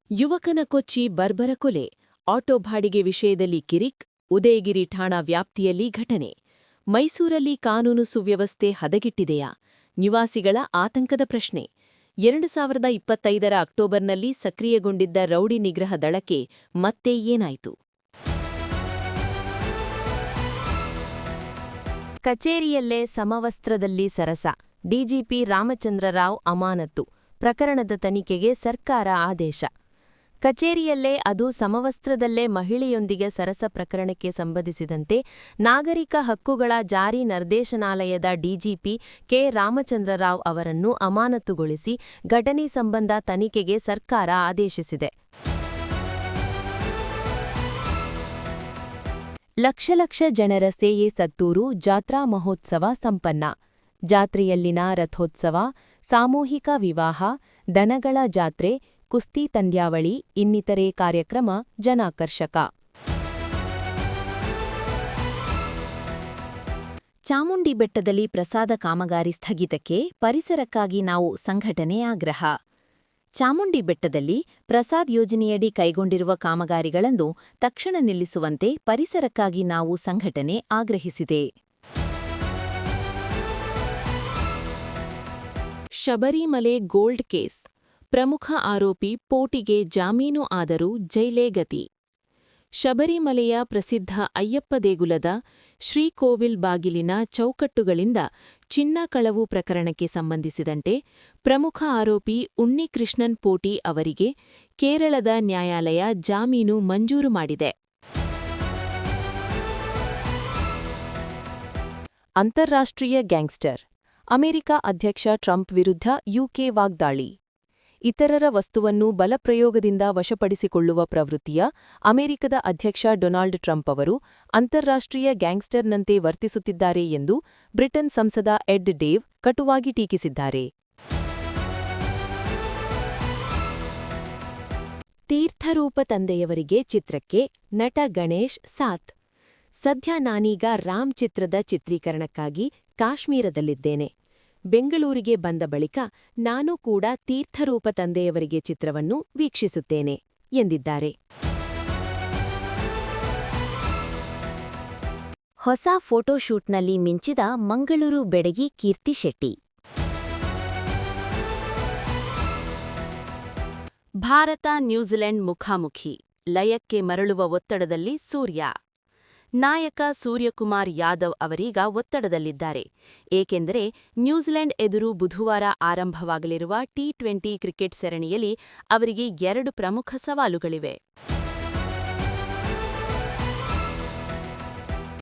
ಯುವಕನ ಕೊಚ್ಚಿ ಬರ್ಬರ ಕೊಲೆ, ಆಟೋ ಬಾಡಿಗೆ ವಿಷಯದಲ್ಲಿ ಕಿರಿಕ್, ಉದಯಗಿರಿ ಠಾಣಾ ವ್ಯಾಪ್ತಿಯಲ್ಲಿ ಘಟನೆ. ಮೈಸೂರಲ್ಲಿ ಕಾನೂನು ಸುವ್ಯವಸ್ಥೆ ಹದಗೆಟ್ಟಿದೆಯಾ? ನಿವಾಸಿಗಳ ಆತಂಕದ ಪ್ರಶ್ನೆ. 2025ರ ಅಕ್ಟೋಬರ್ನಲ್ಲಿ ಸಕ್ರಿಯಗೊಂಡಿದ್ದ ರೌಡಿ ನಿಗ್ರಹ ದಳಕ್ಕೆ ಮತ್ತೆ ಏನಾಯಿತು? ಕಚೇರಿಯಲ್ಲೇ ಸಮವಸ್ತ್ರದಲ್ಲಿ ಸರಸ, ಡಿಜಿಪಿ ರಾಮಚಂದ್ರರಾವ್ ಅಮಾನತು. ಪ್ರಕರಣದ ತನಿಖೆಗೆ ಸರ್ಕಾರ ಆದೇಶ. ಕಚೇರಿಯಲ್ಲೇ ಅದು ಸಮವಸ್ತ್ರದಲ್ಲೇ ಮಹಿಳೆಯೊಂದಿಗೆ ಸರಸ ಪ್ರಕರಣಕ್ಕೆ ಸಂಬಂಧಿಸಿದಂತೆ ನಾಗರಿಕ ಹಕ್ಕುಗಳ ಜಾರಿ ನಿರ್ದೇಶನಾಲಯದ ಡಿಜಿಪಿ ಕೆ ರಾಮಚಂದ್ರರಾವ್ ಅವರನ್ನು ಅಮಾನತುಗೊಳಿಸಿ ಘಟನೆ ಸಂಬಂಧ ತನಿಖೆಗೆ ಸರ್ಕಾರ ಆದೇಶಿಸಿದೆ. ಲಕ್ಷ ಜನರ ಸೇಯೆ ಸತ್ತೂರು ಜಾತ್ರಾ ಮಹೋತ್ಸವ ಸಂಪನ್ನ. ಜಾತ್ರೆಯಲ್ಲಿನ ರಥೋತ್ಸವ, ಸಾಮೂಹಿಕ ವಿವಾಹ, ದನಗಳ ಜಾತ್ರೆ, ಕುಸ್ತಿ ಪಂದ್ಯಾವಳಿ ಇನ್ನಿತರೆ ಕಾರ್ಯಕ್ರಮ ಜನಾಕರ್ಷಕ. ಚಾಮುಂಡಿ ಬೆಟ್ಟದಲ್ಲಿ ಪ್ರಸಾದ ಕಾಮಗಾರಿ ಸ್ಥಗಿತಕ್ಕೆ ಪರಿಸರಕ್ಕಾಗಿ ನಾವು ಸಂಘಟನೆ ಆಗ್ರಹ. ಚಾಮುಂಡಿ ಬೆಟ್ಟದಲ್ಲಿ ಪ್ರಸಾದ್ ಯೋಜನೆಯಡಿ ಕೈಗೊಂಡಿರುವ ಕಾಮಗಾರಿಗಳನ್ನು ತಕ್ಷಣ ನಿಲ್ಲಿಸುವಂತೆ ಪರಿಸರಕ್ಕಾಗಿ ನಾವು ಸಂಘಟನೆ ಆಗ್ರಹಿಸಿದೆ. ಶಬರಿಮಲೆ ಗೋಲ್ಡ್ ಕೇಸ್, ಪ್ರಮುಖ ಆರೋಪಿ ಪೋಟಿಗೆ ಜಾಮೀನು ಆದರೂ ಜೈಲೇ ಗತಿ. ಶಬರಿಮಲೆಯ ಪ್ರಸಿದ್ಧ ಅಯ್ಯಪ್ಪ ದೇಗುಲದ ಶ್ರೀಕೋವಿಲ್ ಬಾಗಿಲಿನ ಚೌಕಟ್ಟುಗಳಿಂದ ಚಿನ್ನ ಕಳವು ಪ್ರಕರಣಕ್ಕೆ ಸಂಬಂಧಿಸಿದಂತೆ ಪ್ರಮುಖ ಆರೋಪಿ ಉನ್ನಿಕೃಷ್ಣನ್ ಪೋಟಿ ಅವರಿಗೆ ಕೇರಳದ ನ್ಯಾಯಾಲಯ ಜಾಮೀನು ಮಂಜೂರು ಮಾಡಿದೆ. ಅಂತಾರಾಷ್ಟ್ರೀಯ ಗ್ಯಾಂಗ್ಸ್ಟರ್, ಅಮೆರಿಕ ಅಧ್ಯಕ್ಷ ಟ್ರಂಪ್ ವಿರುದ್ಧ ಯುಕೆ ವಾಗ್ದಾಳಿ. ಇತರರ ವಸ್ತುವನ್ನು ಬಲಪ್ರಯೋಗದಿಂದ ವಶಪಡಿಸಿಕೊಳ್ಳುವ ಪ್ರವೃತ್ತಿಯ ಅಮೆರಿಕದ ಅಧ್ಯಕ್ಷ ಡೊನಾಲ್ಡ್ ಟ್ರಂಪ್ ಅವರು ಅಂತಾರಾಷ್ಟ್ರೀಯ ಗ್ಯಾಂಗ್ಸ್ಟರ್ನಂತೆ ವರ್ತಿಸುತ್ತಿದ್ದಾರೆ ಎಂದು ಬ್ರಿಟನ್ ಸಂಸದ ಎಡ್ ಡೇವ್ ಕಟುವಾಗಿ ಟೀಕಿಸಿದ್ದಾರೆ. ತೀರ್ಥರೂಪ ತಂದೆಯವರಿಗೆ ಚಿತ್ರಕ್ಕೆ ನಟ ಗಣೇಶ್ ಸಾಥ್. ಸದ್ಯ ನಾನೀಗ ರಾಮ್ ಚಿತ್ರದ ಚಿತ್ರೀಕರಣಕ್ಕಾಗಿ ಕಾಶ್ಮೀರದಲ್ಲಿದ್ದೇನೆ. ಬೆಂಗಳೂರಿಗೆ ಬಂದ ಬಳಿಕ ನಾನು ಕೂಡ ತೀರ್ಥರೂಪ ತಂದೆಯವರಿಗೆ ಚಿತ್ರವನ್ನು ವೀಕ್ಷಿಸುತ್ತೇನೆ ಎಂದಿದ್ದಾರೆ. ಹೊಸ ಫೋಟೋಶೂಟ್ನಲ್ಲಿ ಮಿಂಚಿದ ಮಂಗಳೂರು ಬೆಡಗಿ ಕೀರ್ತಿ ಶೆಟ್ಟಿ. ಭಾರತ ನ್ಯೂಜಿಲೆಂಡ್ ಮುಖಾಮುಖಿ, ಲಯಕ್ಕೆ ಮರಳುವ ಒತ್ತಡದಲ್ಲಿ ಸೂರ್ಯ. ನಾಯಕ ಸೂರ್ಯಕುಮಾರ್ ಯಾದವ್ ಅವರೀಗ ಒತ್ತಡದಲ್ಲಿದ್ದಾರೆ. ಏಕೆಂದರೆ ನ್ಯೂಜಿಲೆಂಡ್ ಎದುರು ಬುಧವಾರ ಆರಂಭವಾಗಲಿರುವ ಟಿ20 ಕ್ರಿಕೆಟ್ ಸರಣಿಯಲ್ಲಿ ಅವರಿಗೆ 2 ಪ್ರಮುಖ ಸವಾಲುಗಳಿವೆ.